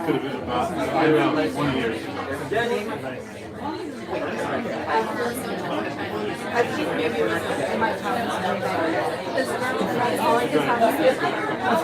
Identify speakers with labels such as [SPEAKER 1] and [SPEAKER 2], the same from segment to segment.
[SPEAKER 1] could have been about, I know, like 1 year.
[SPEAKER 2] I think maybe it might come all I can
[SPEAKER 3] That's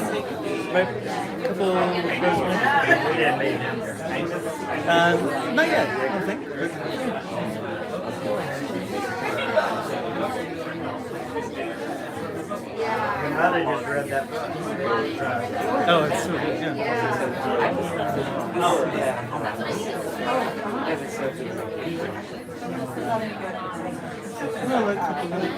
[SPEAKER 3] the couple not yet, I don't think.
[SPEAKER 4] My mother just read that book.
[SPEAKER 3] Oh, it's so good, yeah.
[SPEAKER 4] Oh, yeah.
[SPEAKER 3] Well, a couple we did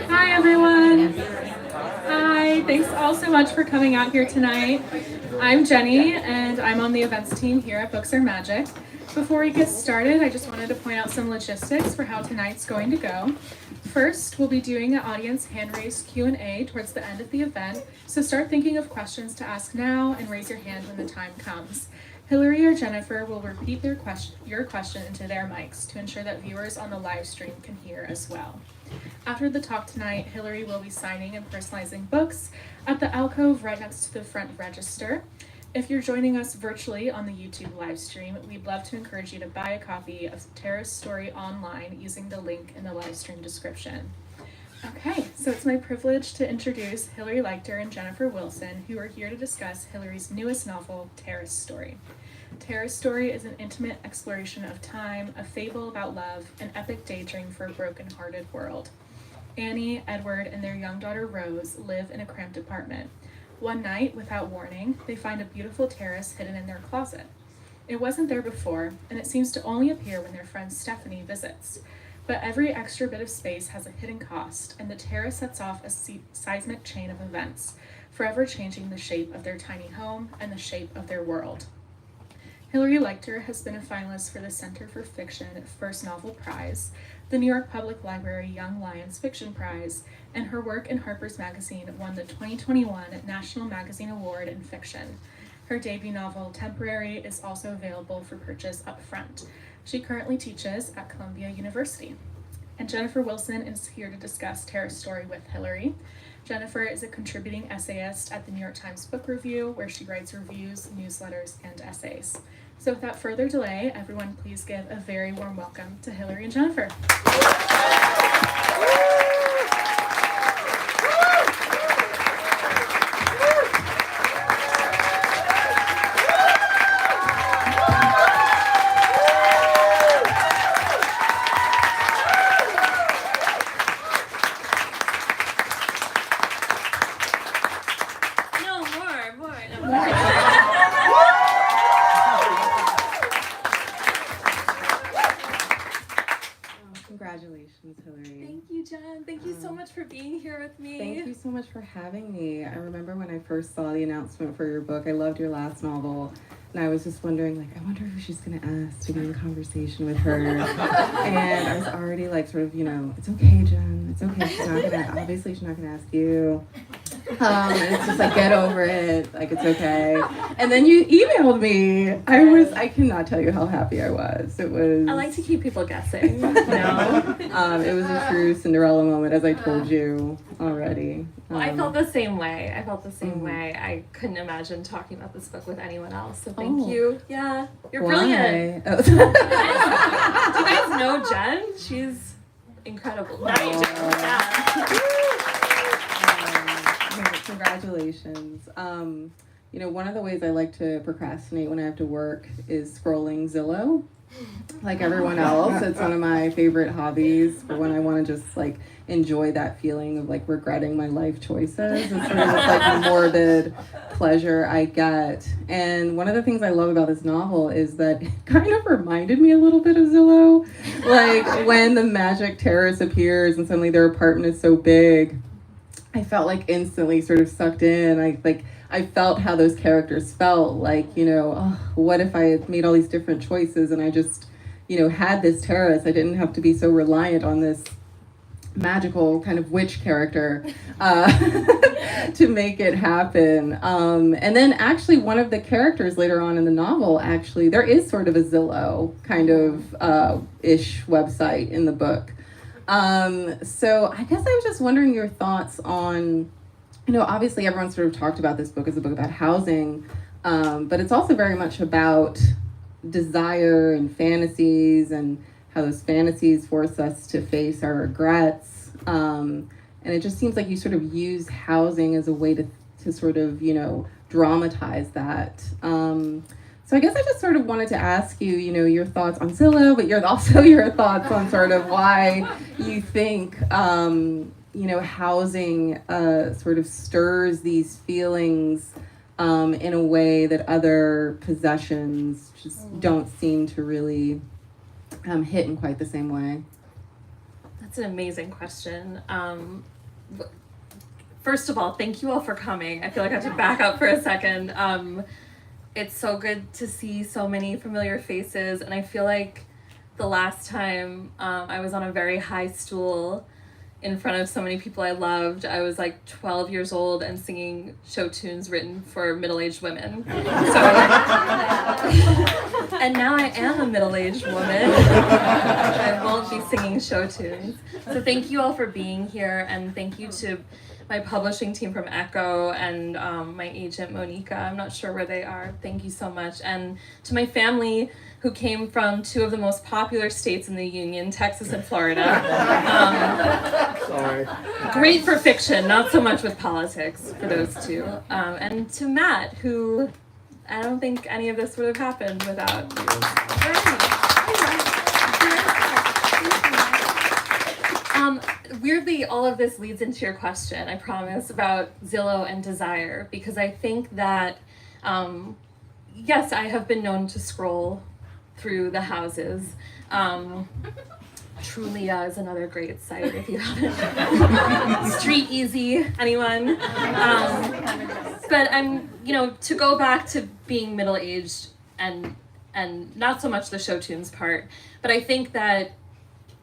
[SPEAKER 5] Hi everyone. Hi, thanks all so much for coming out here tonight. I'm Jenny and I'm on the events team here at Books Are Magic. Before we get started, I just wanted to point out some logistics for how tonight's going to go. First, we'll be doing an audience hand-raised Q&A towards the end of the event, so start thinking of questions to ask now and raise your hand when the time comes. Hilary or Jennifer will repeat your question into their mics to ensure that viewers on the live stream can hear as well. After the talk tonight, Hilary will be signing and personalizing books at the alcove right next to the front register. If you're joining us virtually on the YouTube live stream, we'd love to encourage you to buy a copy of Terrace story online using the link in the live stream description. Okay, so it's my privilege to introduce Hilary Leichter and Jennifer Wilson, who are here to discuss Hilary's newest novel, Terrace Story. Terrace Story is an intimate exploration of time, a fable about love, an epic daydream for a broken-hearted world. Annie, Edward, and their young daughter Rose live in a cramped apartment. One night, without warning, they find a beautiful terrace hidden in their closet. It wasn't there before, and it seems to only appear when their friend Stephanie visits. But every extra bit of space has a hidden cost, and the terrace sets off a seismic chain of events, forever changing the shape of their tiny home and the shape of their world. Hilary Leichter has been a finalist for the Center for Fiction First Novel Prize, the New York Public Library Young Lions Fiction Prize, and her work in Harper's Magazine won the 2021 National Magazine Award in Fiction. Her debut novel, Temporary, is also available for purchase up front. She currently teaches at Columbia University. And Jennifer Wilson is here to discuss Terrace Story with Hilary. Jennifer is a contributing essayist at the New York Times Book Review, where she writes reviews, newsletters, and essays. So without further delay, everyone please give a very warm welcome to Hilary and Jennifer.
[SPEAKER 6] Congratulations, Hilary.
[SPEAKER 5] Thank you, Jen. Thank you so much for being here with me.
[SPEAKER 6] Thank you so much for having me. I remember when I first saw the announcement for your book, I loved your last novel, and I was just wondering, like, I wonder who she's going to ask to be in conversation with her. And I was already like, sort of, you know, it's okay, Jen. It's okay. She's not going to, obviously she's not going to ask you. And it's just like, get over it. Like, it's okay. And then you emailed me. I cannot tell you how happy I was. It was.
[SPEAKER 5] I like to keep people guessing.
[SPEAKER 6] It was a true Cinderella moment, as I told you already.
[SPEAKER 5] Well, I felt the same way. Way. I couldn't imagine talking about this book with anyone else. So thank you. Yeah, you're brilliant.
[SPEAKER 6] Oh.
[SPEAKER 5] Do you guys know Jen? She's incredible.
[SPEAKER 6] Congratulations. You know, one of the ways I like to procrastinate when I have to work is scrolling Zillow. like everyone else. It's one of my favorite hobbies for when I want to just like enjoy that feeling of like regretting my life choices. It's sort of this like morbid pleasure I get. And one of the things I love about this novel is that it kind of reminded me a little bit of Zillow. Like when the magic terrace appears and suddenly their apartment is so big, I felt like instantly sort of sucked in. I felt how those characters felt, like, oh, what if I had made all these different choices and I just, had this terrace. I didn't have to be so reliant on this magical kind of witch character to make it happen. And then actually one of the characters later on in the novel, actually, there is sort of a Zillow kind of ish website in the book. So I guess I was just wondering your thoughts on, obviously everyone sort of talked about this book as a book about housing, but it's also very much about desire and fantasies and how those fantasies force us to face our regrets. And it just seems like you sort of use housing as a way to sort of, dramatize that. So I guess I just sort of wanted to ask you, your thoughts on Zillow, but also your thoughts on sort of why you think, housing sort of stirs these feelings in a way that other possessions just don't seem to really hit in quite the same way.
[SPEAKER 7] That's an amazing question. First of all, thank you all for coming. I feel like I have to back up for a second. It's so good to see so many familiar faces, and I feel like the last time I was on a very high stool in front of so many people I loved, I was like 12 years old and singing show tunes written for middle-aged women. So, and now I am a middle-aged woman. I won't be singing show tunes. So thank you all for being here, and thank you to my publishing team from Echo and my agent Monica. I'm not sure where they are. Thank you so much. And to my family who came from two of the most popular states in the Union, Texas and Florida.
[SPEAKER 4] Sorry.
[SPEAKER 7] Great for fiction, not so much with politics for those two. And to Matt, who I don't think any of this would have happened without you. Weirdly, all of this leads into your question, I promise, about Zillow and desire, because I think that, yes, I have been known to scroll through the houses. Trulia is another great site if you haven't. Street Easy, anyone? But I'm, to go back to being middle-aged and not so much the show tunes part, but I think that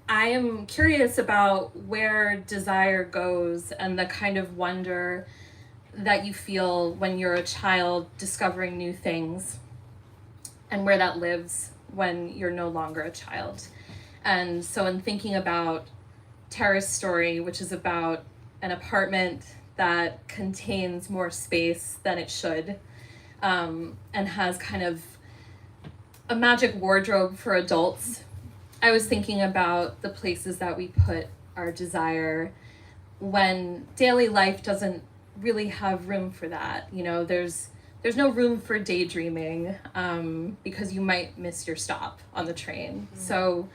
[SPEAKER 7] I am curious about where desire goes and the kind of wonder that you feel when you're a child discovering new things, and where that lives when you're no longer a child. And so in thinking about Terrace story, which is about an apartment that contains more space than it should, and has kind of a magic wardrobe for adults, I was thinking about the places that we put our desire when daily life doesn't really have room for that. There's no room for daydreaming because you might miss your stop on the train. Mm. So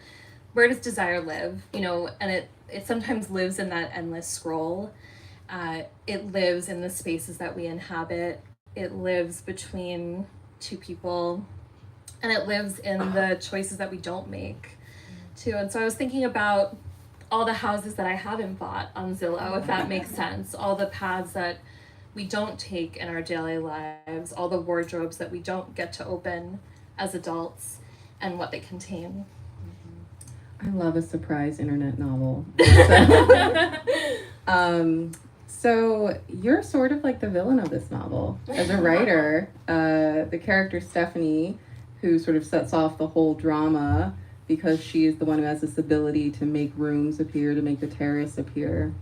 [SPEAKER 7] where does desire live? And it sometimes lives in that endless scroll. It lives in the spaces that we inhabit. It lives between two people, and it lives in the choices that we don't make too. And so I was thinking about all the houses that I haven't bought on Zillow, if that makes sense, all the paths that we don't take in our daily lives, all the wardrobes that we don't get to open as adults, and what they contain.
[SPEAKER 6] I love a surprise internet novel. So you're sort of like the villain of this novel. As a writer, the character Stephanie, who sort of sets off the whole drama because she is the one who has this ability to make rooms appear, to make the terrace appear.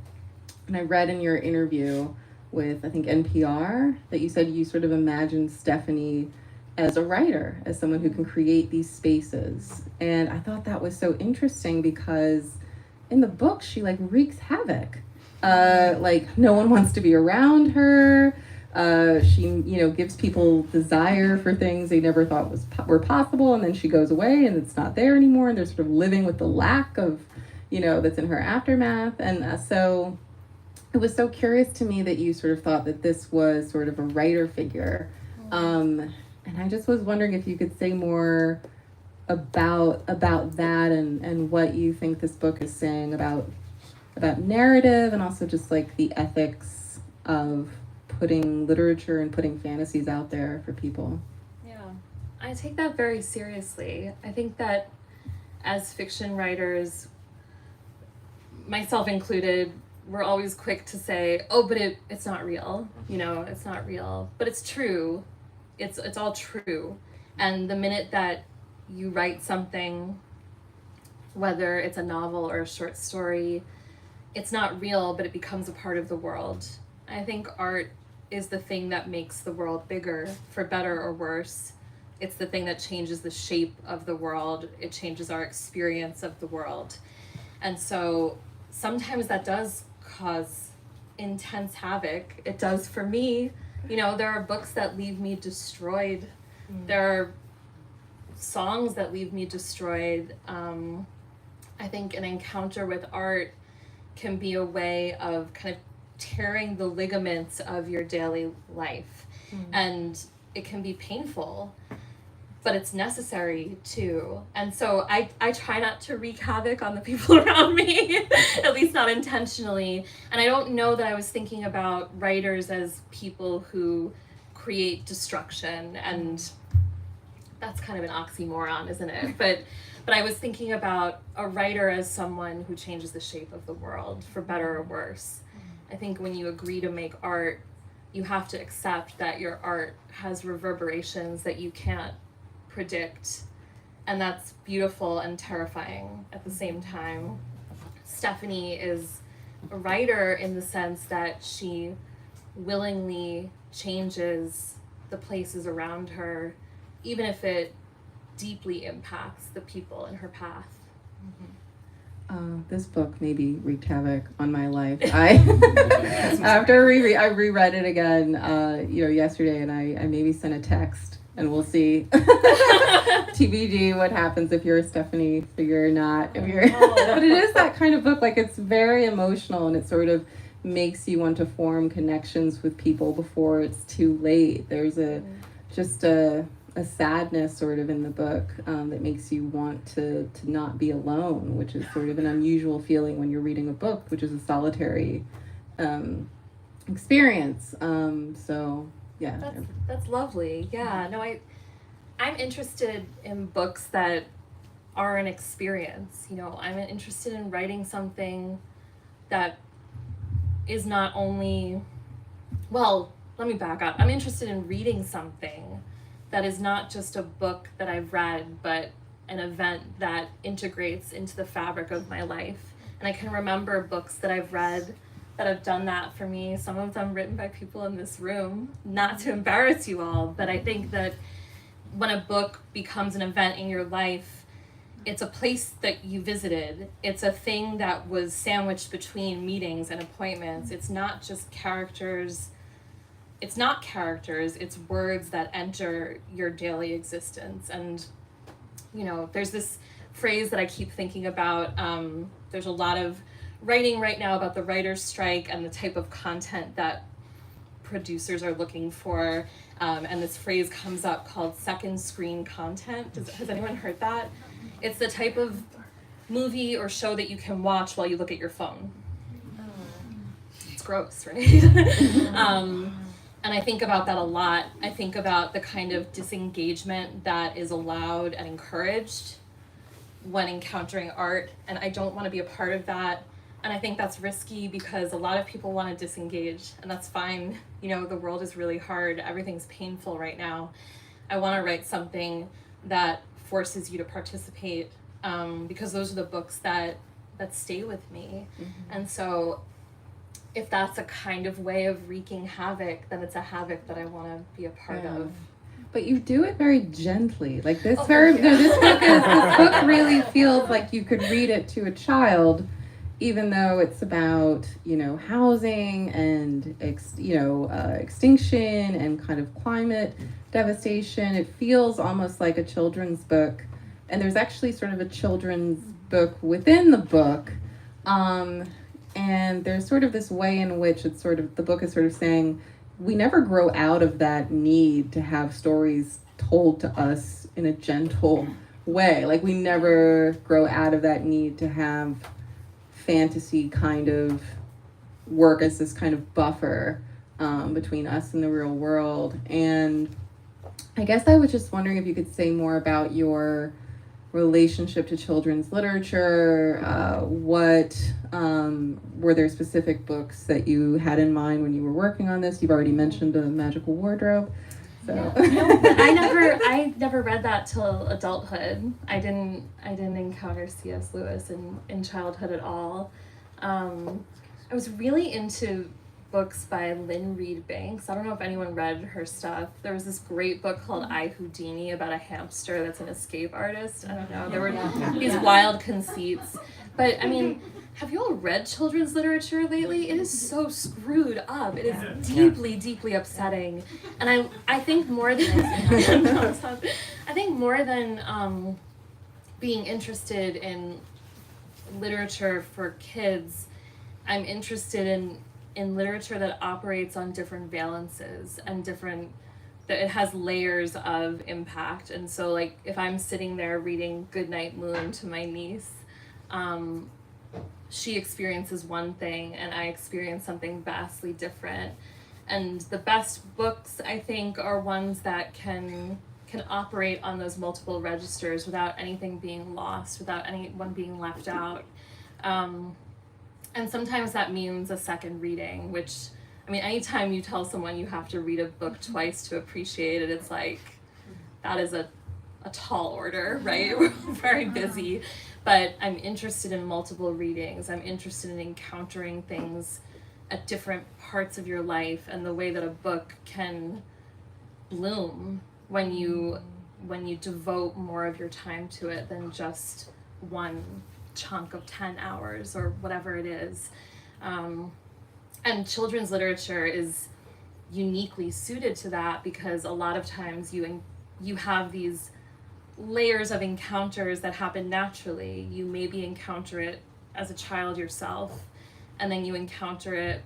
[SPEAKER 6] And I read in your interview with, I think, NPR, that you said you sort of imagined Stephanie as a writer, as someone who can create these spaces. And I thought that was so interesting because in the book, she wreaks havoc. No one wants to be around her. She, gives people desire for things they never thought were possible, and then she goes away and it's not there anymore, and they're sort of living with the lack of, that's in her aftermath. And so it was so curious to me that you sort of thought that this was sort of a writer figure. And I just was wondering if you could say more about that and what you think this book is saying about narrative, and also just like the ethics of putting literature and putting fantasies out there for people.
[SPEAKER 7] Yeah, I take that very seriously. I think that as fiction writers, myself included, we're always quick to say, oh, but it's not real. It's not real. But it's true. It's all true. And the minute that you write something, whether it's a novel or a short story, it's not real, but it becomes a part of the world. I think art is the thing that makes the world bigger, for better or worse. It's the thing that changes the shape of the world. It changes our experience of the world. And so sometimes that does cause intense havoc. It does for me. There are books that leave me destroyed. There are songs that leave me destroyed. I think an encounter with art can be a way of kind of tearing the ligaments of your daily life. And it can be painful, but it's necessary too. And so I try not to wreak havoc on the people around me, at least not intentionally. And I don't know that I was thinking about writers as people who create destruction, and that's kind of an oxymoron, isn't it? But I was thinking about a writer as someone who changes the shape of the world, for better or worse. I think when you agree to make art, you have to accept that your art has reverberations that you can't predict. And that's beautiful and terrifying at the same time. Stephanie is a writer in the sense that she willingly changes the places around her, even if it deeply impacts the people in her path.
[SPEAKER 6] This book maybe wreaked havoc on my life. After I reread it again, yesterday, and I maybe sent a text, and we'll see. TBD what happens if you're a Stephanie figure or not. But it is that kind of book. Like, it's very emotional, and it sort of makes you want to form connections with people before it's too late. There's just a sadness sort of in the book that makes you want to not be alone, which is sort of an unusual feeling when you're reading a book, which is a solitary experience. So yeah.
[SPEAKER 7] That's lovely. Yeah, no, I'm interested in books that are an experience. I'm interested in writing something that is not only, well, let me back up. I'm interested in reading something that is not just a book that I've read, but an event that integrates into the fabric of my life. And I can remember books that I've read that have done that for me, some of them written by people in this room, not to embarrass you all, but I think that when a book becomes an event in your life, it's a place that you visited. It's a thing that was sandwiched between meetings and appointments. It's not just characters. It's not characters, it's words that enter your daily existence. And, there's this phrase that I keep thinking about. There's a lot of writing right now about the writer's strike and the type of content that producers are looking for. And this phrase comes up called second screen content. Has anyone heard that? It's the type of movie or show that you can watch while you look at your phone. It's gross, right? And I think about that a lot. I think about the kind of disengagement that is allowed and encouraged when encountering art, and I don't want to be a part of that. And I think that's risky because a lot of people want to disengage, and that's fine. The world is really hard. Everything's painful right now. I want to write something that forces you to participate, because those are the books that stay with me. And so if that's a kind of way of wreaking havoc, then it's a havoc that I want to be a part of.
[SPEAKER 6] But you do it very gently. Like this book really feels like you could read it to a child even though it's about, housing and, extinction and kind of climate devastation, it feels almost like a children's book. And there's actually sort of a children's book within the book. And there's sort of this way in which the book is sort of saying, we never grow out of that need to have stories told to us in a gentle way. Like, we never grow out of that need to have fantasy kind of work as this kind of buffer between us and the real world. And I guess I was just wondering if you could say more about your relationship to children's literature. What were there specific books that you had in mind when you were working on this? You've already mentioned A Magical Wardrobe. So.
[SPEAKER 7] No, but I never read that till adulthood. I didn't encounter C.S. Lewis in childhood at all. I was really into books by Lynn Reed Banks. I don't know if anyone read her stuff. There was this great book called I, Houdini about a hamster that's an escape artist. I don't know. There were these wild conceits. But I mean, have you all read children's literature lately? It is so screwed up. It is deeply, deeply upsetting. And I think more than being interested in literature for kids, I'm interested in literature that operates on different valences and that it has layers of impact. And so, like, if I'm sitting there reading Goodnight Moon to my niece, she experiences one thing and I experience something vastly different. And the best books, I think, are ones that can operate on those multiple registers without anything being lost, without anyone being left out. And sometimes that means a second reading, which, I mean, anytime you tell someone you have to read a book twice to appreciate it, it's like, that is a tall order, right? We're very busy. But I'm interested in multiple readings. I'm interested in encountering things at different parts of your life and the way that a book can bloom when you devote more of your time to it than just one chunk of 10 hours or whatever it is. And children's literature is uniquely suited to that because a lot of times you have these layers of encounters that happen naturally. You maybe encounter it as a child yourself, and then you encounter it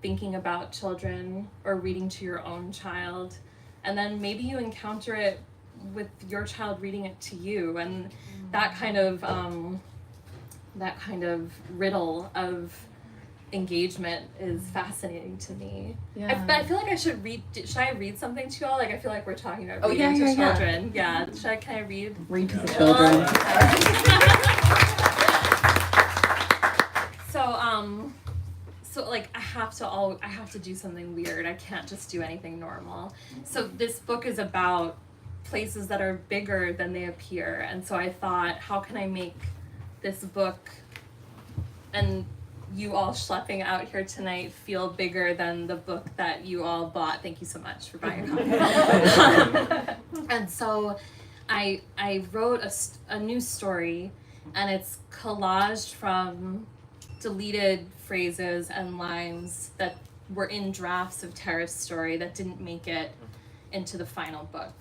[SPEAKER 7] thinking about children or reading to your own child, and then maybe you encounter it with your child reading it to you, and that kind of riddle of engagement is fascinating to me.
[SPEAKER 6] Yeah.
[SPEAKER 7] But I feel like I should read. Should I read something to you all? Like, I feel like we're talking about reading to children. Yeah. Can I read?
[SPEAKER 6] Read to the children.
[SPEAKER 7] So like I have to do something weird. I can't just do anything normal. So this book is about places that are bigger than they appear, and so I thought, how can I make this book and you all schlepping out here tonight feel bigger than the book that you all bought? Thank you so much for buying a copy. And so I wrote a new story, and it's collaged from deleted phrases and lines that were in drafts of Terrace story that didn't make it into the final book.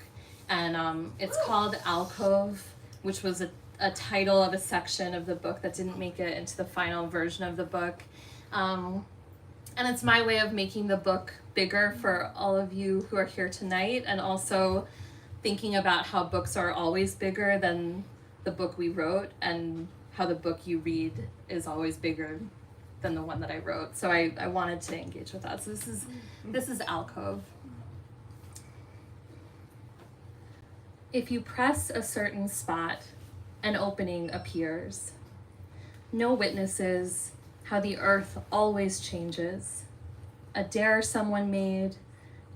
[SPEAKER 7] And it's called Alcove, which was a title of a section of the book that didn't make it into the final version of the book. And it's my way of making the book bigger for all of you who are here tonight, and also thinking about how books are always bigger than the book we wrote, and how the book you read is always bigger than the one that I wrote. So I wanted to engage with that. So this is Alcove. If you press a certain spot, an opening appears. No witnesses, how the earth always changes. A dare someone made,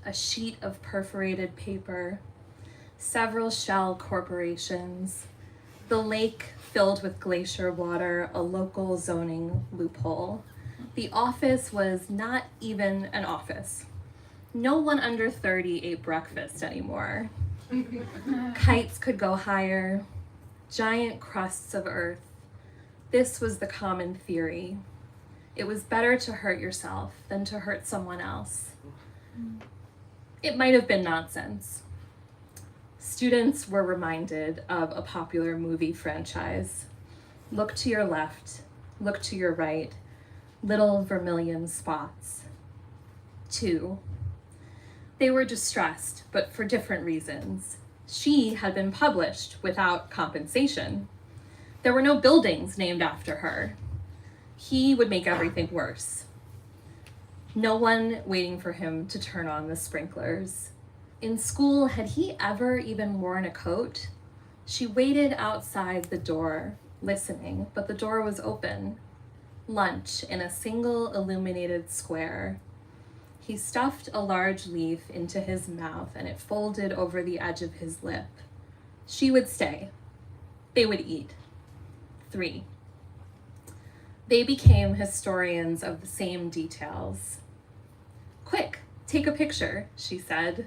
[SPEAKER 7] a sheet of perforated paper, several shell corporations, the lake filled with glacier water, a local zoning loophole. The office was not even an office. No one under 30 ate breakfast anymore. Kites could go higher, giant crusts of earth. This was the common theory. It was better to hurt yourself than to hurt someone else. It might have been nonsense. Students were reminded of a popular movie franchise. Look to your left, look to your right, little vermilion spots. 2. They were distressed, but for different reasons. She had been published without compensation. There were no buildings named after her. He would make everything worse. No one waiting for him to turn on the sprinklers. In school, had he ever even worn a coat? She waited outside the door, listening, but the door was open. Lunch in a single illuminated square. He stuffed a large leaf into his mouth and it folded over the edge of his lip. She would stay. They would eat. 3. They became historians of the same details. Quick, take a picture, she said.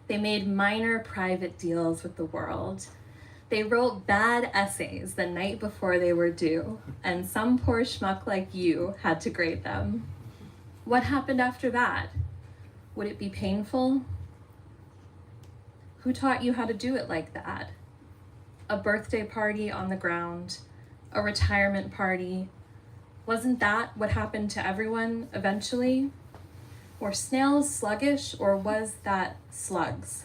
[SPEAKER 7] They made minor private deals with the world. They wrote bad essays the night before they were due, and some poor schmuck like you had to grade them. What happened after that? Would it be painful? Who taught you how to do it like that? A birthday party on the ground, a retirement party. Wasn't that what happened to everyone eventually? Were snails sluggish, or was that slugs?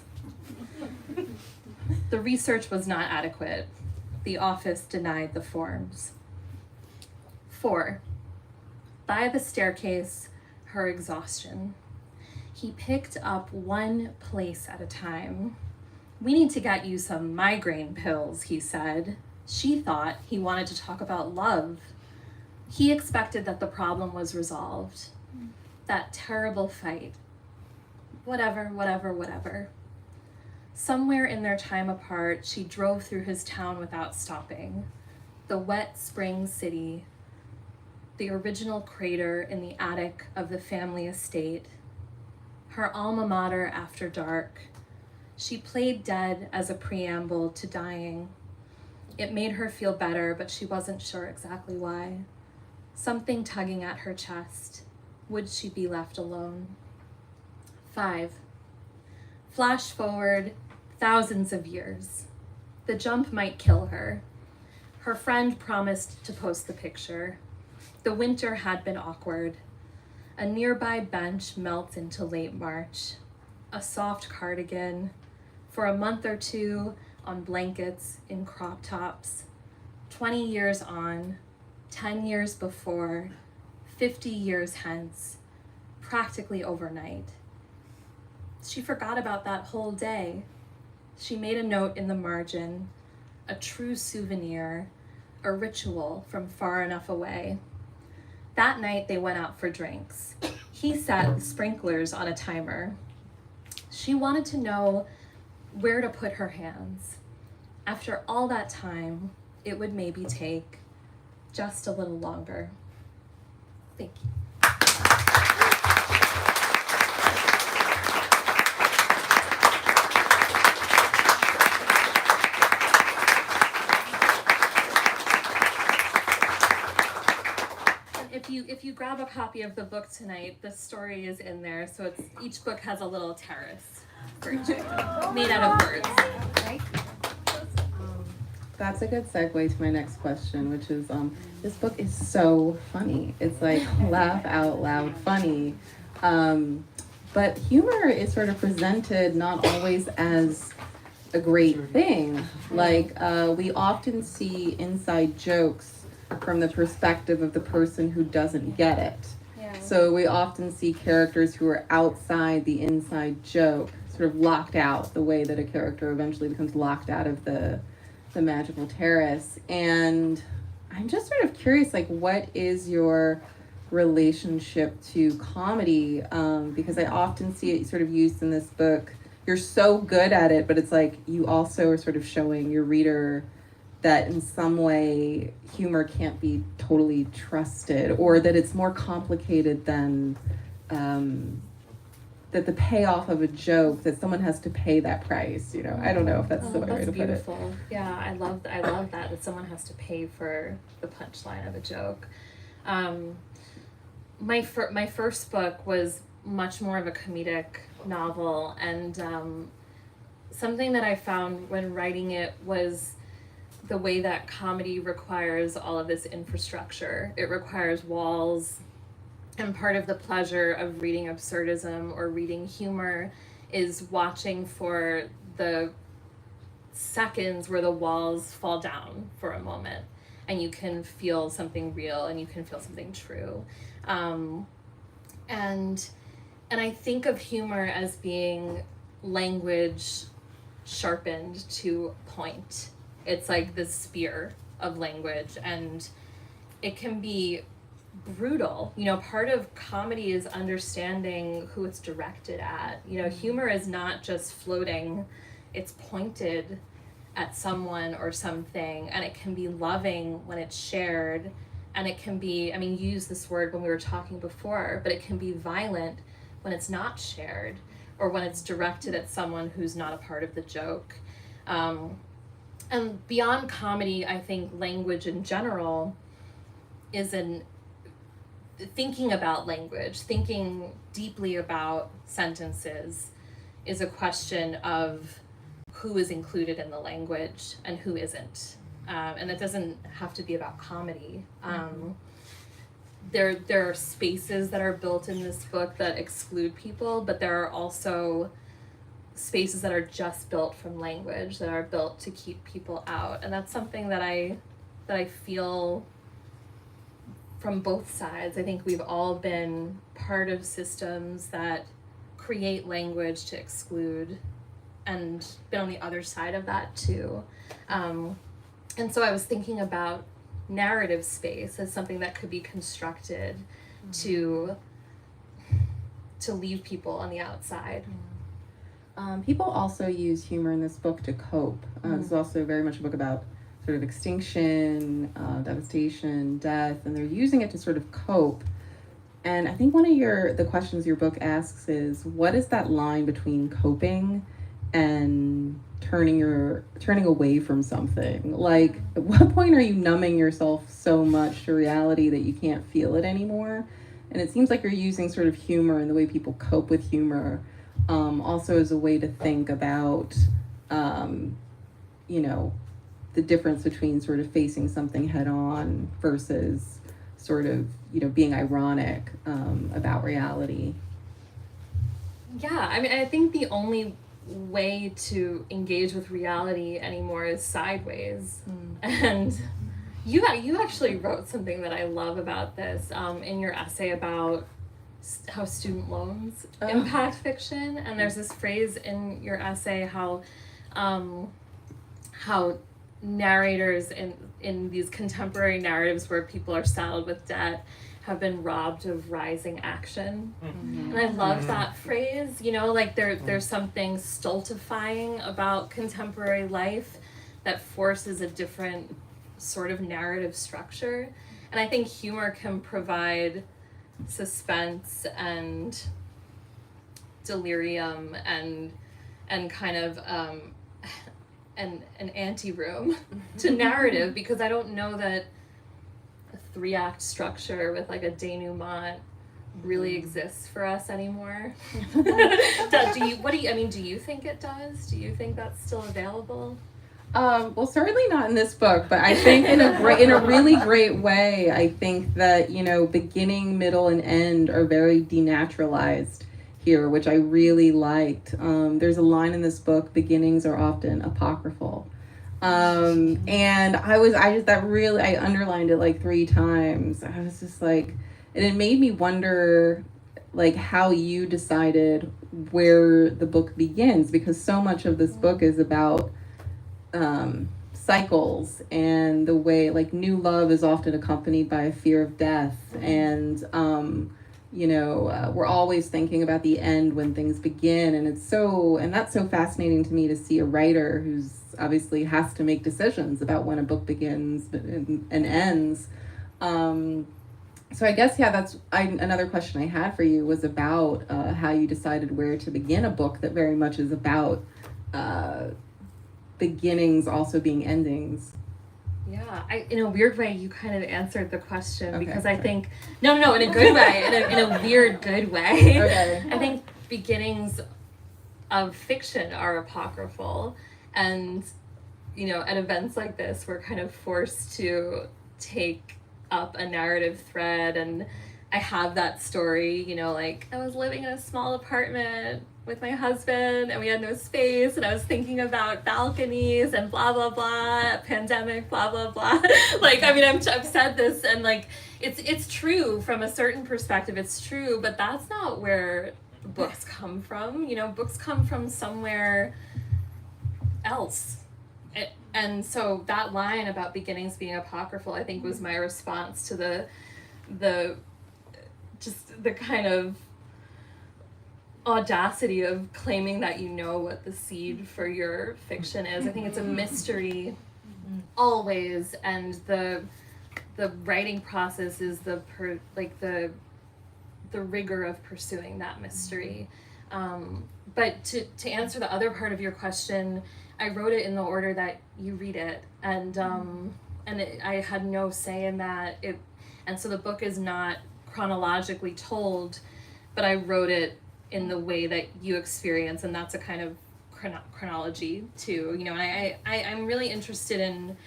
[SPEAKER 7] The research was not adequate. The office denied the forms. 4. By the staircase, her exhaustion. He picked up one place at a time. We need to get you some migraine pills, he said. She thought he wanted to talk about love. He expected that the problem was resolved. That terrible fight. Whatever. Somewhere in their time apart, she drove through his town without stopping. The wet spring city, the original crater in the attic of the family estate, her alma mater after dark. She played dead as a preamble to dying. It made her feel better, but she wasn't sure exactly why. Something tugging at her chest. Would she be left alone? 5. Flash forward thousands of years. The jump might kill her. Her friend promised to post the picture. The winter had been awkward. A nearby bench melts into late March. A soft cardigan. For a month or two, on blankets in crop tops. 20 years on, 10 years before, 50 years hence, practically overnight. She forgot about that whole day. She made a note in the margin, a true souvenir, a ritual from far enough away. That night they went out for drinks. He set the sprinklers on a timer. She wanted to know where to put her hands. After all that time, it would maybe take just a little longer. Thank you. If you grab a copy of the book tonight, the story is in there. So each book has a little terrace for each made out of words.
[SPEAKER 6] That's a good segue to my next question, which is this book is so funny. It's like laugh out loud funny. But humor is sort of presented not always as a great thing. Like we often see inside jokes from the perspective of the person who doesn't get it.
[SPEAKER 7] Yeah.
[SPEAKER 6] So we often see characters who are outside the inside joke, sort of locked out, the way that a character eventually becomes locked out of the magical terrace. And I'm just sort of curious, like, what is your relationship to comedy? Because I often see it sort of used in this book. You're so good at it, but it's like you also are sort of showing your reader that in some way humor can't be totally trusted, or that it's more complicated than that the payoff of a joke, that someone has to pay that price, you know. I don't know if that's the way
[SPEAKER 7] That's
[SPEAKER 6] to put it.
[SPEAKER 7] beautiful. Yeah, I love that someone has to pay for the punchline of a joke. My first book was much more of a comedic novel, and something that I found when writing it was the way that comedy requires all of this infrastructure. It requires walls. And part of the pleasure of reading absurdism or reading humor is watching for the seconds where the walls fall down for a moment and you can feel something real and you can feel something true. And I think of humor as being language sharpened to point. It's like the spear of language, and it can be brutal. You know, part of comedy is understanding who it's directed at. You know, humor is not just floating, it's pointed at someone or something, and it can be loving when it's shared, and it can be, I mean, you used this word when we were talking before, but it can be violent when it's not shared or when it's directed at someone who's not a part of the joke. And beyond comedy, I think language in general is thinking about language, thinking deeply about sentences is a question of who is included in the language and who isn't. And it doesn't have to be about comedy. There are spaces that are built in this book that exclude people, but there are also spaces that are just built from language, that are built to keep people out. And that's something that I feel from both sides. I think we've all been part of systems that create language to exclude, and been on the other side of that too. And so I was thinking about narrative space as something that could be constructed to leave people on the outside.
[SPEAKER 6] People also use humor in this book to cope. It's also very much a book about sort of extinction, devastation, death, and they're using it to sort of cope. And I think one of the questions your book asks is, what is that line between coping and turning away from something? Like, at what point are you numbing yourself so much to reality that you can't feel it anymore? And it seems like you're using sort of humor and the way people cope with humor also as a way to think about, the difference between sort of facing something head on versus sort of, being ironic about reality.
[SPEAKER 7] Yeah, I mean, I think the only way to engage with reality anymore is sideways. And you actually wrote something that I love about this in your essay about how student loans impact fiction. And there's this phrase in your essay how narrators in these contemporary narratives where people are saddled with debt have been robbed of rising action. And I love that phrase, like there's something stultifying about contemporary life that forces a different sort of narrative structure. And I think humor can provide suspense and delirium and kind of an anti-room to narrative, because I don't know that a 3-act structure with like a denouement really exists for us anymore. Do you think it does? Do you think that's still available?
[SPEAKER 6] Well, certainly not in this book, but I think in a really great way. I think that, beginning, middle, and end are very denaturalized here, which I really liked. There's a line in this book, beginnings are often apocryphal. And I underlined it like 3 times. I was just like, and it made me wonder like how you decided where the book begins, because so much of this book is about cycles and the way like new love is often accompanied by a fear of death, and we're always thinking about the end when things begin, and that's so fascinating to me to see a writer who's obviously has to make decisions about when a book begins and ends. So So I guess, yeah, another question I had for you was about how you decided where to begin a book that very much is about beginnings also being endings.
[SPEAKER 7] Yeah, in a weird way, you kind of answered the question
[SPEAKER 6] Okay,
[SPEAKER 7] because I
[SPEAKER 6] sorry.
[SPEAKER 7] think, no, in a good way, in a weird, good way.
[SPEAKER 6] Okay.
[SPEAKER 7] I think beginnings of fiction are apocryphal, and, at events like this, we're kind of forced to take up a narrative thread, and I have that story, like I was living in a small apartment with my husband and we had no space and I was thinking about balconies and blah blah blah, pandemic, blah blah blah. I've said this, and like it's true from a certain perspective, it's true, but that's not where books come from. Books come from somewhere else. And so that line about beginnings being apocryphal, I think, was my response to the kind of audacity of claiming that what the seed for your fiction is. I think it's a mystery always, and the writing process is the rigor of pursuing that mystery. But to answer the other part of your question, I wrote it in the order that you read it, and I had no say in that. And so the book is not chronologically told, but I wrote it in the way that you experience, and that's a kind of chronology too. And I'm really interested in,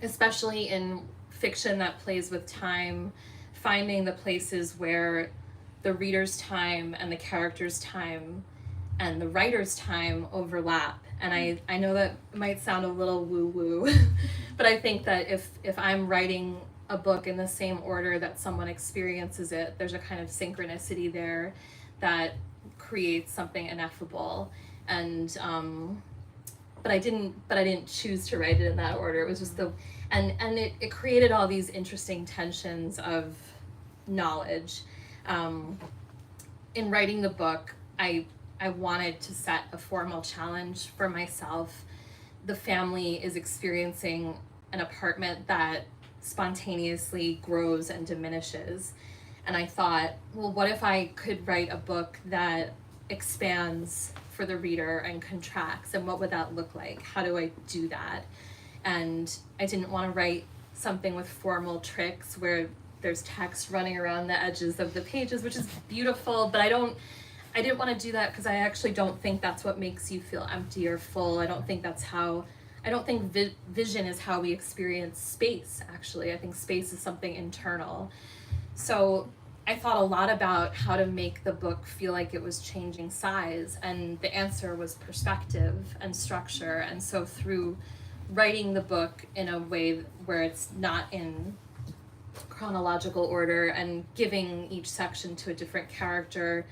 [SPEAKER 7] especially in fiction that plays with time, finding the places where the reader's time and the character's time and the writer's time overlap. And I know that might sound a little woo-woo, but I think that if I'm writing a book in the same order that someone experiences it, there's a kind of synchronicity there that creates something ineffable. And but I didn't choose to write it in that order. It was just it created all these interesting tensions of knowledge. In writing the book, I wanted to set a formal challenge for myself. The family is experiencing an apartment that spontaneously grows and diminishes. And I thought, well, what if I could write a book that expands for the reader and contracts, and what would that look like? How do I do that? And I didn't want to write something with formal tricks where there's text running around the edges of the pages, which is beautiful, but I didn't want to do that because I actually don't think that's what makes you feel empty or full. I don't think vision is how we experience space, actually. I think space is something internal. So I thought a lot about how to make the book feel like it was changing size, and the answer was perspective and structure. And so through writing the book in a way where it's not in chronological order and giving each section to a different character,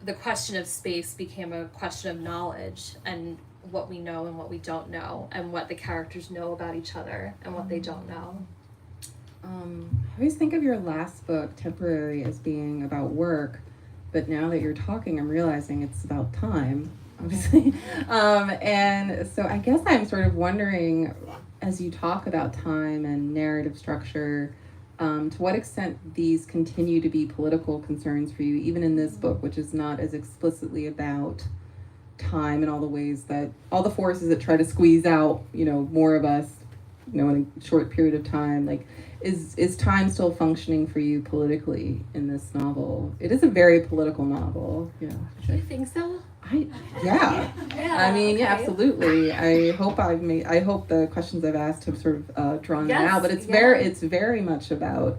[SPEAKER 7] the question of space became a question of knowledge, and what we know and what we don't know, and what the characters know about each other and what they don't know.
[SPEAKER 6] I always think of your last book, Temporary, as being about work, but now that you're talking, I'm realizing it's about time, obviously. And so I guess I'm sort of wondering, as you talk about time and narrative structure, to what extent these continue to be political concerns for you, even in this book, which is not as explicitly about time and all the ways that, all the forces that try to squeeze out, more of us, in a short period of time. Like, is time still functioning for you politically in this novel? It is a very political novel. Yeah.
[SPEAKER 7] Do you think so?
[SPEAKER 6] Yeah. I mean,
[SPEAKER 7] okay.
[SPEAKER 6] yeah, absolutely. I hope the questions I've asked have sort of drawn that out, but it's very much about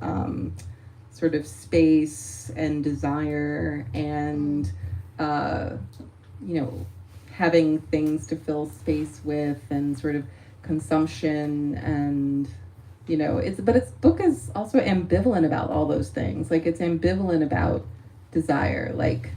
[SPEAKER 6] sort of space and desire and having things to fill space with, and sort of consumption, and its book is also ambivalent about all those things. Like, it's ambivalent about desire. Like,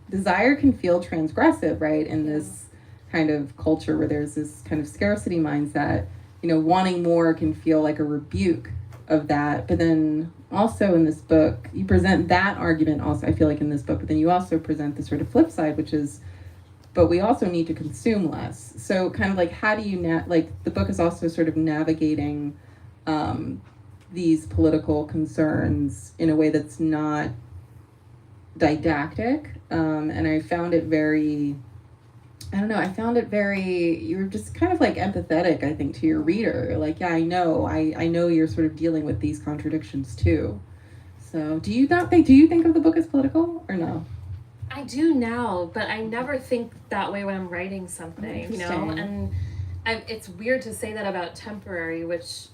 [SPEAKER 6] desire can feel transgressive, right, in this kind of culture where there's this kind of scarcity mindset. Wanting more can feel like a rebuke of that. But then also in this book, you present that argument also, I feel like, in this book, but then you also present the sort of flip side, which is, but we also need to consume less. So kind of like, how do you, the book is also sort of navigating these political concerns in a way that's not didactic, and I found it very, I don't know, I found it very, you're just kind of like empathetic, I think, to your reader. Like, yeah, I know you're sort of dealing with these contradictions too. So do you think of the book as political or no?
[SPEAKER 7] I do now, but I never think that way when I'm writing something, you know? And it's weird to say that about Temporary, which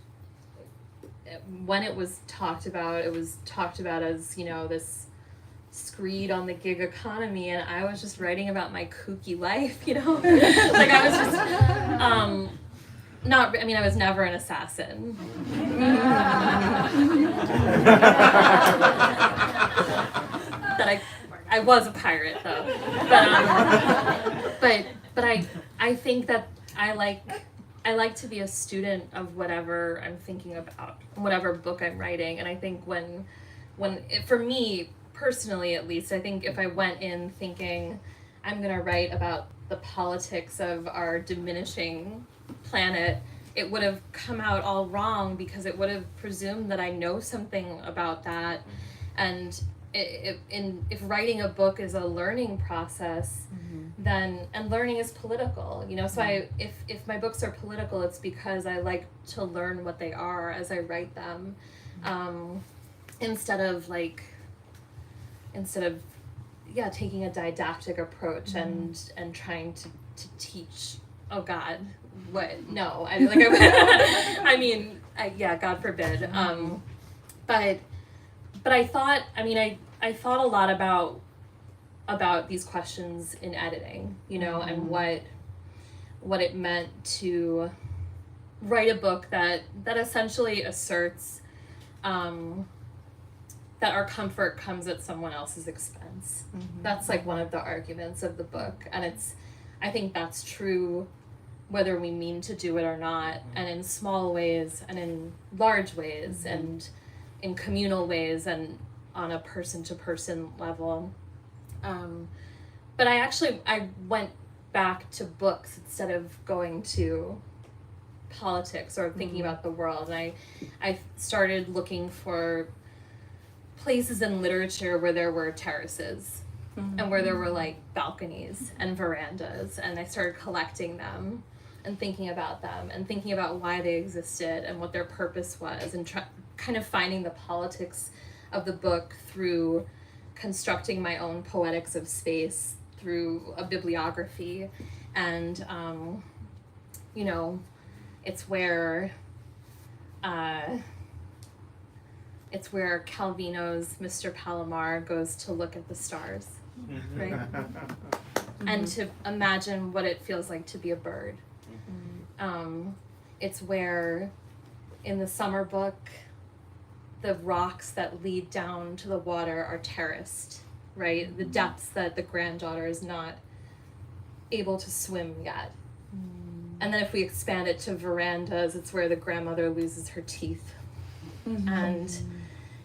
[SPEAKER 7] when it was talked about as, you know, this screed on the gig economy, and I was just writing about my kooky life, you know? Like I was just, I was never an assassin. That I was a pirate though, but I think that I like to be a student of whatever I'm thinking about, whatever book I'm writing, and I think for me personally at least, I think if I went in thinking I'm gonna write about the politics of our diminishing planet, it would have come out all wrong because it would have presumed that I know something about that, and if writing a book is a learning process, then, and learning is political, you know, so if my books are political, it's because I like to learn what they are as I write them, instead of taking a didactic approach and trying to teach, oh God, what, no, God forbid, but I thought, I thought a lot about these questions in editing, you know, and what it meant to write a book that essentially asserts that our comfort comes at someone else's expense. That's like one of the arguments of the book, and I think that's true whether we mean to do it or not, and in small ways and in large ways and in communal ways and on a person-to-person level. But I went back to books instead of going to politics or thinking about the world. And I started looking for places in literature where there were terraces and where there were like balconies and verandas. And I started collecting them and thinking about them and thinking about why they existed and what their purpose was, and kind of finding the politics of the book through constructing my own poetics of space through a bibliography. And you know, it's where Calvino's Mr. Palomar goes to look at the stars, right? And to imagine what it feels like to be a bird. It's where in the summer book the rocks that lead down to the water are terraced, right? The depths that the granddaughter is not able to swim yet. And then if we expand it to verandas, it's where the grandmother loses her teeth. And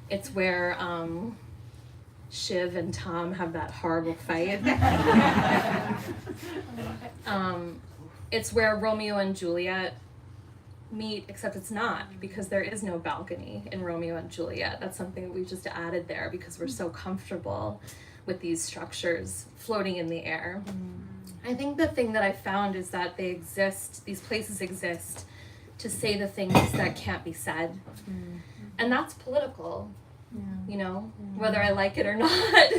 [SPEAKER 7] it's where Shiv and Tom have that horrible fight. It's where Romeo and Juliet meet, except it's not, because there is no balcony in Romeo and Juliet. That's something that we just added there because we're so comfortable with these structures floating in the air. I think the thing that I found is that these places exist to say the things that can't be said. And that's political, you know, whether I like it or not.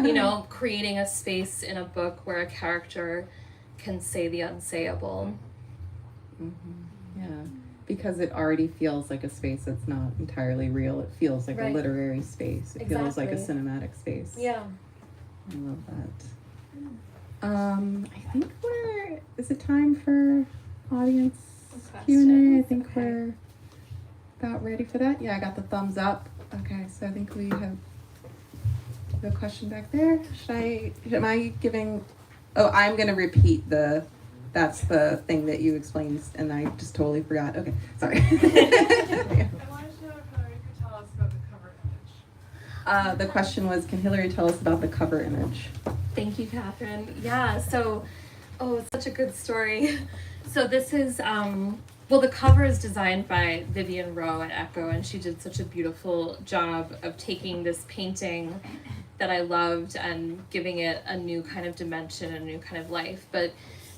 [SPEAKER 7] You know, creating a space in a book where a character can say the unsayable.
[SPEAKER 6] Yeah, because it already feels like a space that's not entirely real. It feels like a literary space. It feels like a cinematic space.
[SPEAKER 7] Yeah.
[SPEAKER 6] I love that. I think is it time for audience Q&A? I think we're about ready for that. Yeah, I got the thumbs up. Okay, so I think we have a question back there. Am I giving, I'm gonna repeat that's the thing that you explained and I just totally forgot. Okay, sorry.
[SPEAKER 8] I wanted to know if Hilary could tell us about the cover image.
[SPEAKER 6] The question was, can Hilary tell us about the cover image?
[SPEAKER 7] Thank you, Catherine. Yeah, so, it's such a good story. So this is Well, the cover is designed by Vivian Rowe at Echo, and she did such a beautiful job of taking this painting that I loved and giving it a new kind of dimension, a new kind of life. But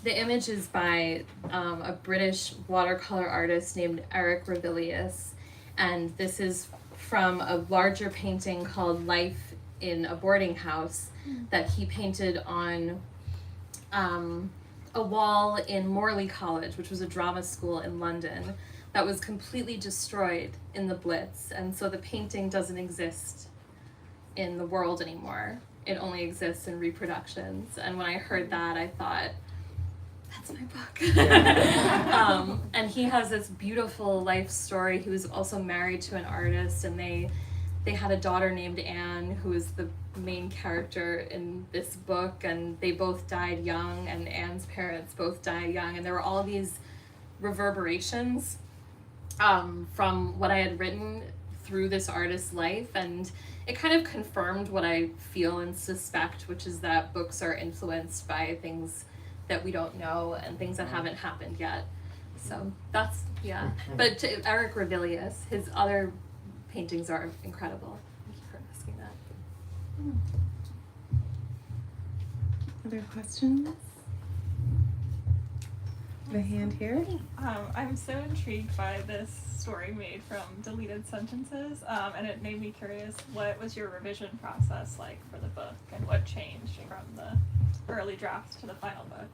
[SPEAKER 7] the image is by a British watercolor artist named Eric Ravilius, and this is from a larger painting called Life in a Boarding House that he painted on a wall in Morley College, which was a drama school in London, that was completely destroyed in the Blitz. And so the painting doesn't exist in the world anymore. It only exists in reproductions. And when I heard that, I thought, that's my book. And he has this beautiful life story. He was also married to an artist, and they had a daughter named Anne, who is the main character in this book, and they both died young, and Anne's parents both died young, and there were all these reverberations from what I had written through this artist's life, and it kind of confirmed what I feel and suspect, which is that books are influenced by things that we don't know and things that haven't happened yet. So that's, yeah. But to Eric Ravilius, his other paintings are incredible. Thank you for asking that.
[SPEAKER 6] Other questions? The hand here.
[SPEAKER 8] I'm so intrigued by this story made from deleted sentences, and it made me curious, what was your revision process like for the book, and what changed from the early drafts to the final book?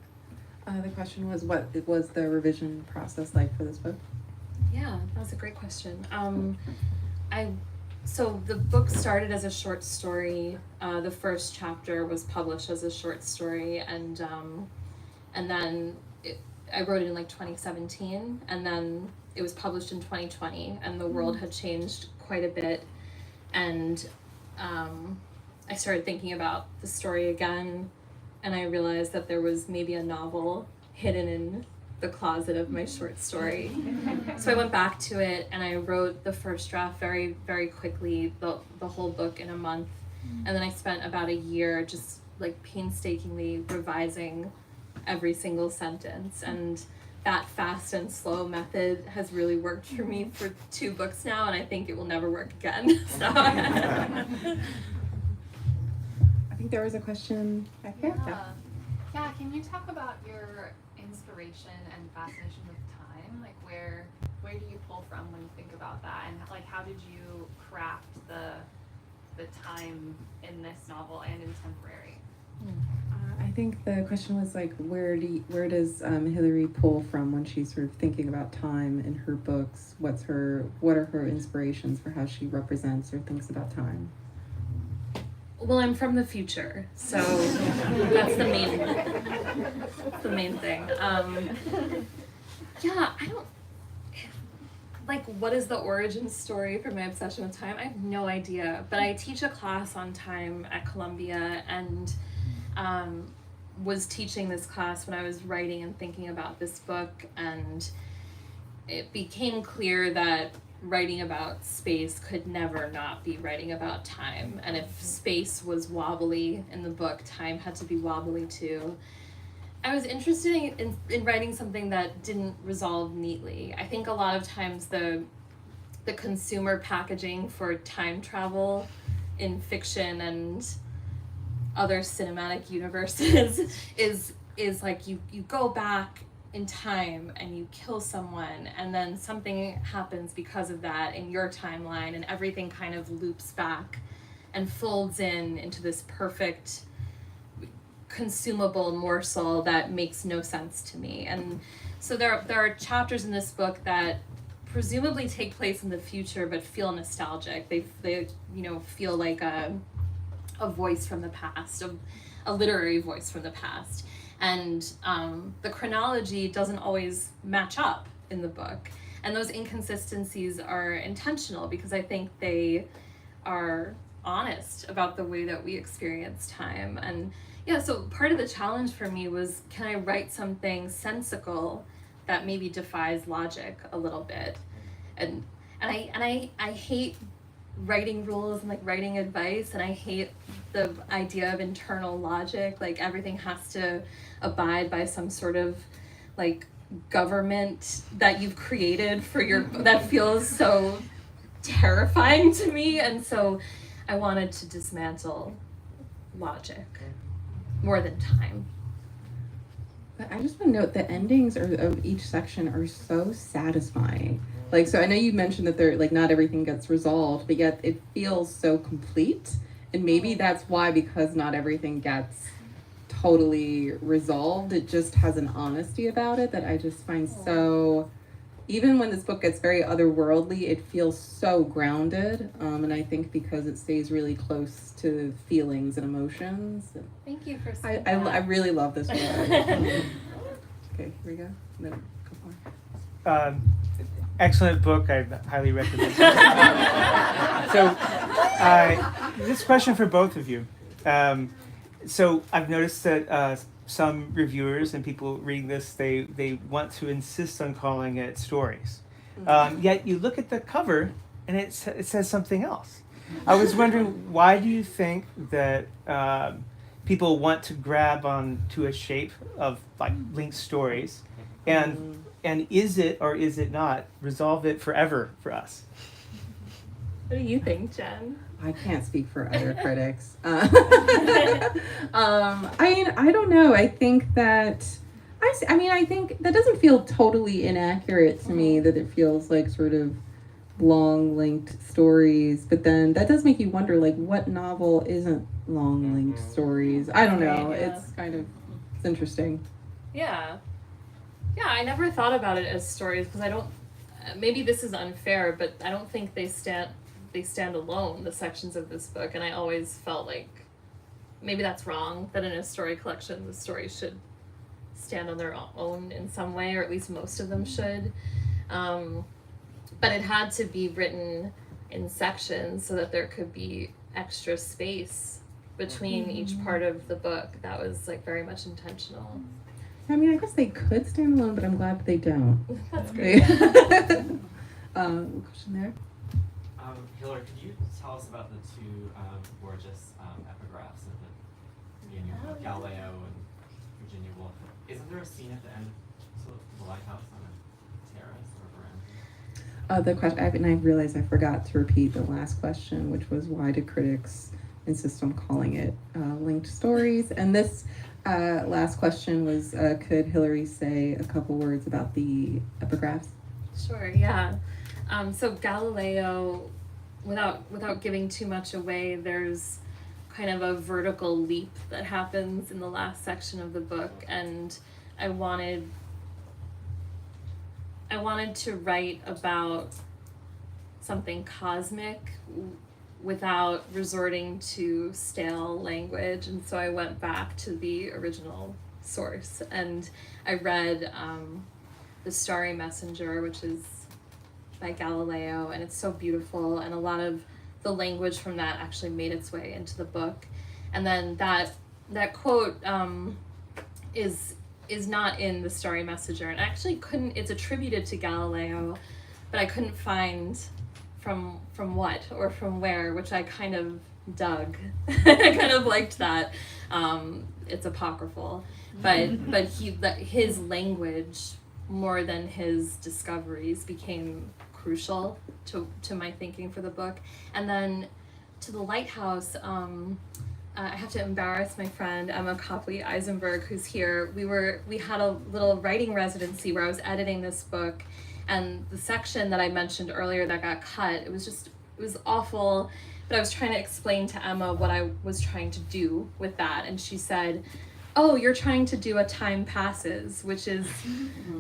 [SPEAKER 6] The question was, what was the revision process like for this book?
[SPEAKER 7] Yeah, that was a great question. So the book started as a short story. The first chapter was published as a short story, and then I wrote it in like 2017, and then it was published in 2020, and the world had changed quite a bit, and I started thinking about the story again, and I realized that there was maybe a novel hidden in the closet of my short story. So I went back to it, and I wrote the first draft very, very quickly, the whole book in a month, and then I spent about a year just like painstakingly revising every single sentence, and that fast and slow method has really worked for me for 2 books now, and I think it will never work again. So
[SPEAKER 6] I think there was a question back here.
[SPEAKER 9] Yeah, can you talk about your inspiration and fascination with time? Like where do you pull from when you think about that, and like how did you craft the time in this novel and in Temporary?
[SPEAKER 6] I think the question was like, where does Hilary pull from when she's sort of thinking about time in her books? What are her inspirations for how she represents or thinks about time?
[SPEAKER 7] well, I'm from the future, so that's the main thing. Yeah, I don't like, what is the origin story for my obsession with time? I have no idea, but I teach a class on time at Columbia, and was teaching this class when I was writing and thinking about this book, and it became clear that writing about space could never not be writing about time, and if space was wobbly in the book, time had to be wobbly too. I was interested in writing something that didn't resolve neatly. I think a lot of times the consumer packaging for time travel in fiction and other cinematic universes is like you go back in time and you kill someone, and then something happens because of that in your timeline, and everything kind of loops back and folds into this perfect consumable morsel that makes no sense to me. And so there are chapters in this book that presumably take place in the future but feel nostalgic. They feel like a voice from the past, a literary voice from the past. And the chronology doesn't always match up in the book. And those inconsistencies are intentional because I think they are honest about the way that we experience time. And yeah, so part of the challenge for me was, can I write something sensical that maybe defies logic a little bit? And I hate writing rules and like writing advice, and I hate the idea of internal logic, like everything has to abide by some sort of like government that you've created for your that feels so terrifying to me, and so I wanted to dismantle logic more than time.
[SPEAKER 6] But I just want to note the endings of each section are so satisfying. Like, so I know you mentioned that they're like not everything gets resolved, but yet it feels so complete. And maybe that's why, because not everything gets totally resolved, it just has an honesty about it that I just find so, even when this book gets very otherworldly, it feels so grounded. And I think because it stays really close to feelings and emotions.
[SPEAKER 7] Thank you for
[SPEAKER 6] I
[SPEAKER 7] saying that.
[SPEAKER 6] I really love this book. Okay, here we go. And then a couple more.
[SPEAKER 3] Excellent book. I highly recommend it. So, this question for both of you. So I've noticed that some reviewers and people reading this, they want to insist on calling it stories. Yet you look at the cover and it says something else. I was wondering, why do you think that people want to grab on to a shape of like linked stories, and is it or is it not resolve it forever for us?
[SPEAKER 7] What do you think, Jen?
[SPEAKER 6] I can't speak for other critics. I mean, I don't know. I think that I think that doesn't feel totally inaccurate to me, that it feels like sort of long linked stories, but then that does make you wonder, like, what novel isn't long linked stories? I don't know.
[SPEAKER 7] Right, yeah.
[SPEAKER 6] It's interesting.
[SPEAKER 7] Yeah, I never thought about it as stories because I don't. Maybe this is unfair, but I don't think they stand alone, the sections of this book, and I always felt like maybe that's wrong, that in a story collection the stories should stand on their own in some way, or at least most of them should. But it had to be written in sections so that there could be extra space between each part of the book. That was like very much intentional.
[SPEAKER 6] I mean, I guess they could stand alone, but I'm glad that they don't.
[SPEAKER 7] That's great.
[SPEAKER 6] Question there?
[SPEAKER 1] Hilary, could you tell us about the two gorgeous epigraphs in your book, Galileo and Virginia Woolf? Isn't there a scene at the end of the lighthouse on a terrace or a veranda?
[SPEAKER 6] The question, I realized I forgot to repeat the last question, which was, why do critics insist on calling it linked stories? And this last question was, could Hilary say a couple words about the epigraphs?
[SPEAKER 7] Sure, yeah. So Galileo, without giving too much away, there's kind of a vertical leap that happens in the last section of the book, and I wanted to write about something cosmic without resorting to stale language, and so I went back to the original source, and I read The Starry Messenger, which is by Galileo, and it's so beautiful, and a lot of the language from that actually made its way into the book. And then that quote is not in The Starry Messenger, and actually it's attributed to Galileo, but I couldn't find from what or from where, which I kind of dug. I kind of liked that. It's apocryphal, but his language, more than his discoveries, became crucial to my thinking for the book. And then to the lighthouse, I have to embarrass my friend Emma Copley Eisenberg, who's here. We had a little writing residency where I was editing this book, and the section that I mentioned earlier that got cut, it was awful, but I was trying to explain to Emma what I was trying to do with that, and she said, "Oh, you're trying to do a Time Passes," which is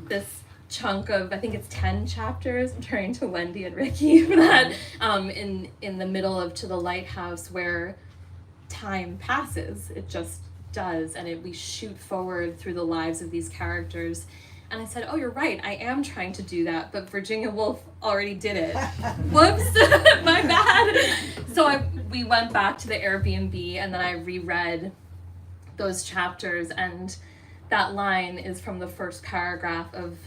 [SPEAKER 7] this chunk of, I think it's 10 chapters. I'm turning to Wendy and Ricky for that, in the middle of To the Lighthouse, where time passes. It just does, and we shoot forward through the lives of these characters. And I said, "Oh, you're right, I am trying to do that, but Virginia Woolf already did it." Whoops, my bad. So we went back to the Airbnb, and then I reread those chapters, and that line is from the first paragraph of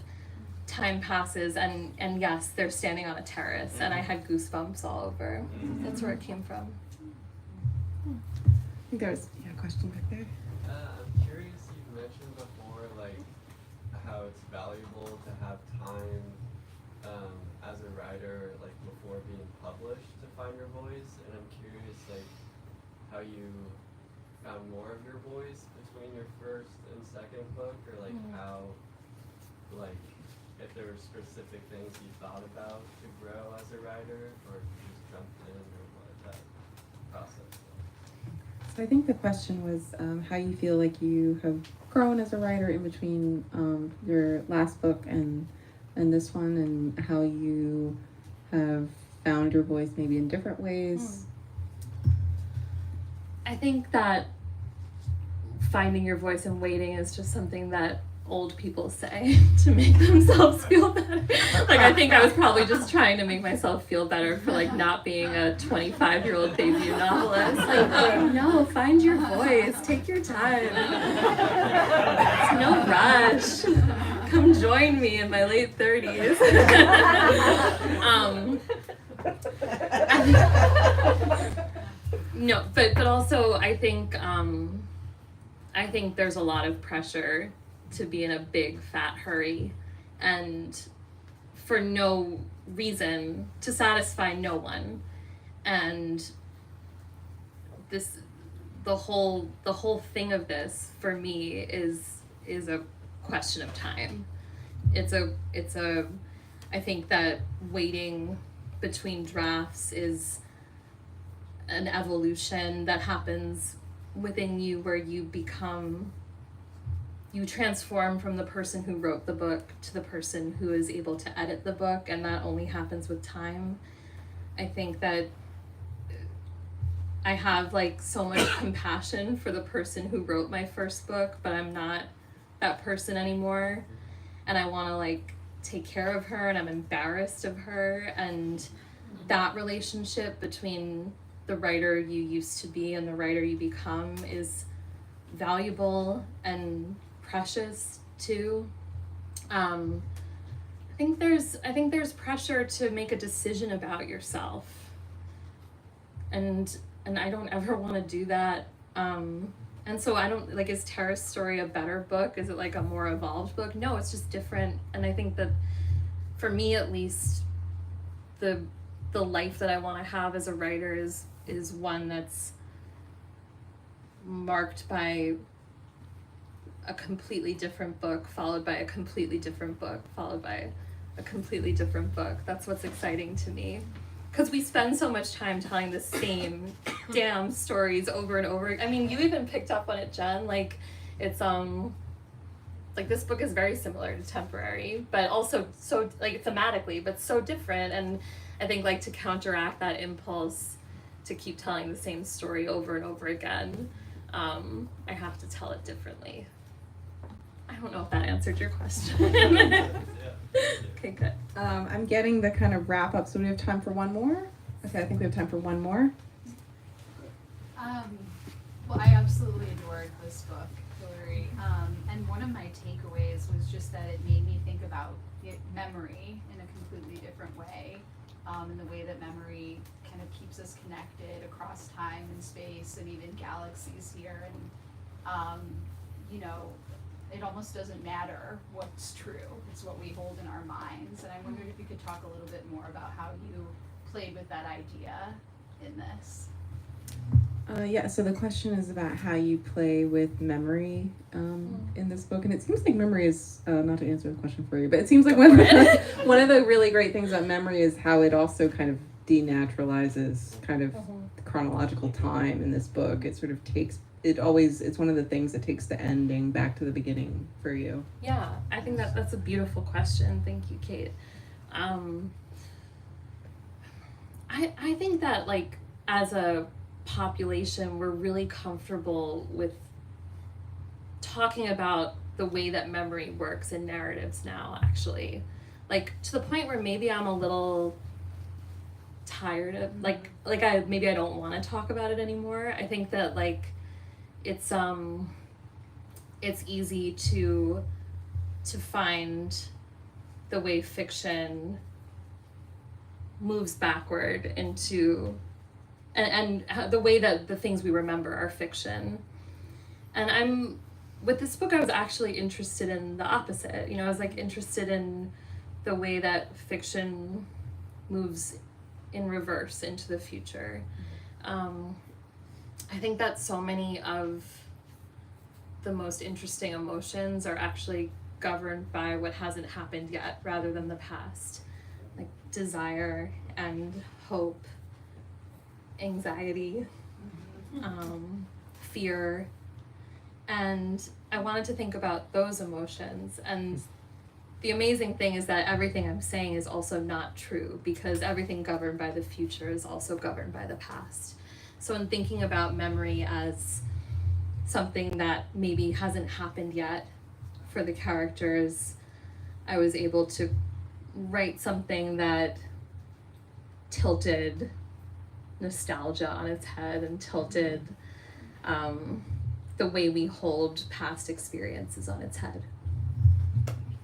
[SPEAKER 7] Time Passes, and yes, they're standing on a terrace, and I had goosebumps all over. That's where it came from.
[SPEAKER 6] I think there was a question back there.
[SPEAKER 10] I'm curious, you've mentioned before, like, how it's valuable to have time as a writer, like before being published, to find your voice. And I'm curious, like, how you found more of your voice between your first and second book, or like how, like, if there were specific things you thought about to grow as a writer, or if you just jumped in, or what that process was.
[SPEAKER 6] So I think the question was how you feel like you have grown as a writer in between your last book and this one, and how you have found your voice maybe in different ways.
[SPEAKER 7] I think that finding your voice and waiting is just something that old people say to make themselves feel better. Like, I think I was probably just trying to make myself feel better for like not being a 25-year-old debut novelist. Like, no, find your voice, take your time. It's no rush. Come join me in my late 30s. No, but also I think there's a lot of pressure to be in a big fat hurry, and for no reason, to satisfy no one. And the whole thing of this for me is a question of time. It's a I think that waiting between drafts is an evolution that happens within you, where you transform from the person who wrote the book to the person who is able to edit the book, and that only happens with time. I think that I have like so much compassion for the person who wrote my first book, but I'm not that person anymore, and I want to like take care of her, and I'm embarrassed of her, and that relationship between the writer you used to be and the writer you become is valuable and precious too. I think there's pressure to make a decision about yourself, and I don't ever want to do that. And so I don't, like, is Terrace story a better book? Is it like a more evolved book? No, it's just different. And I think that for me at least, the life that I want to have as a writer is one that's marked by a completely different book, followed by a completely different book, followed by a completely different book. That's what's exciting to me. Because we spend so much time telling the same damn stories over and over. I mean, you even picked up on it, Jen. Like, it's like this book is very similar to Temporary, but also so like thematically, but so different. And I think like to counteract that impulse to keep telling the same story over and over again, I have to tell it differently. I don't know if that answered your question. Okay, good.
[SPEAKER 6] I'm getting the kind of wrap up, so we have time for one more? Okay, I think we have time for one more.
[SPEAKER 9] Well, I absolutely adored this book, Hilary. And one of my takeaways was just that it made me think about memory in a completely different way, and the way that memory kind of keeps us connected across time and space and even galaxies here. And, you know, it almost doesn't matter what's true. It's what we hold in our minds. And I wondered if you could talk a little bit more about how you played with that idea in this.
[SPEAKER 6] Yeah, so the question is about how you play with memory in this book. And it seems like memory is, not to answer the question for you, but it seems like one of the really great things about memory is how it also kind of denaturalizes kind of chronological time in this book. It sort of takes, it's one of the things that takes the ending back to the beginning for you.
[SPEAKER 7] Yeah, I think that's a beautiful question. Thank you, Kate. I think that, like, as a population, we're really comfortable with talking about the way that memory works in narratives now, actually. Like, to the point where maybe I'm a little tired of, maybe I don't want to talk about it anymore. I think that, like, it's easy to find the way fiction moves backward into and the way that the things we remember are fiction. And with this book, I was actually interested in the opposite. I was like interested in the way that fiction moves in reverse into the future. I think that so many of the most interesting emotions are actually governed by what hasn't happened yet rather than the past, like desire and hope, anxiety, fear. And I wanted to think about those emotions. And the amazing thing is that everything I'm saying is also not true, because everything governed by the future is also governed by the past. So in thinking about memory as something that maybe hasn't happened yet for the characters, I was able to write something that tilted nostalgia on its head and tilted the way we hold past experiences on its head.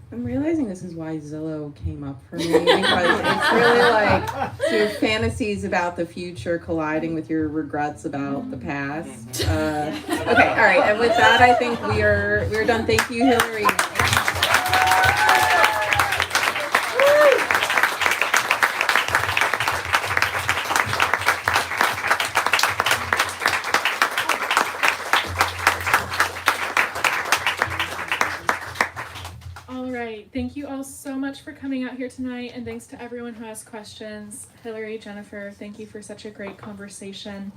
[SPEAKER 6] I'm realizing this is why Zillow came up for me, because it's really like your fantasies about the future colliding with your regrets about the past. Okay, all right, and with that, I think we're done. Thank you, Hilary.
[SPEAKER 5] Thank you all so much for coming out here tonight, and thanks to everyone who asked questions. Hilary, Jennifer, thank you for such a great conversation.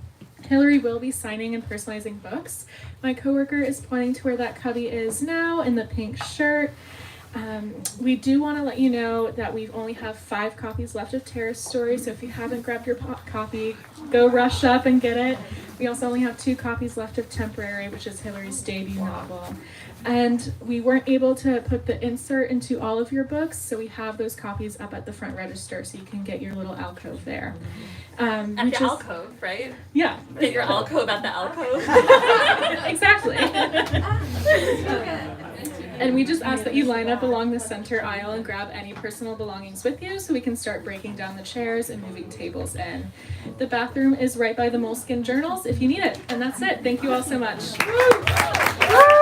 [SPEAKER 5] Hilary will be signing and personalizing books. My coworker is pointing to where that cubby is now in the pink shirt. We do want to let you know that we only have 5 copies left of Terrace Story, so if you haven't grabbed your copy, go rush up and get it. We also only have 2 copies left of Temporary, which is Hilary's debut novel. And we weren't able to put the insert into all of your books, so we have those copies up at the front register, so you can get your little alcove there.
[SPEAKER 7] At the alcove, right?
[SPEAKER 5] Yeah.
[SPEAKER 7] Get your alcove at the alcove.
[SPEAKER 5] Exactly. And we just ask that you line up along the center aisle and grab any personal belongings with you so we can start breaking down the chairs and moving tables in. The bathroom is right by the Moleskine journals if you need it. And that's it. Thank you all so much. Woo!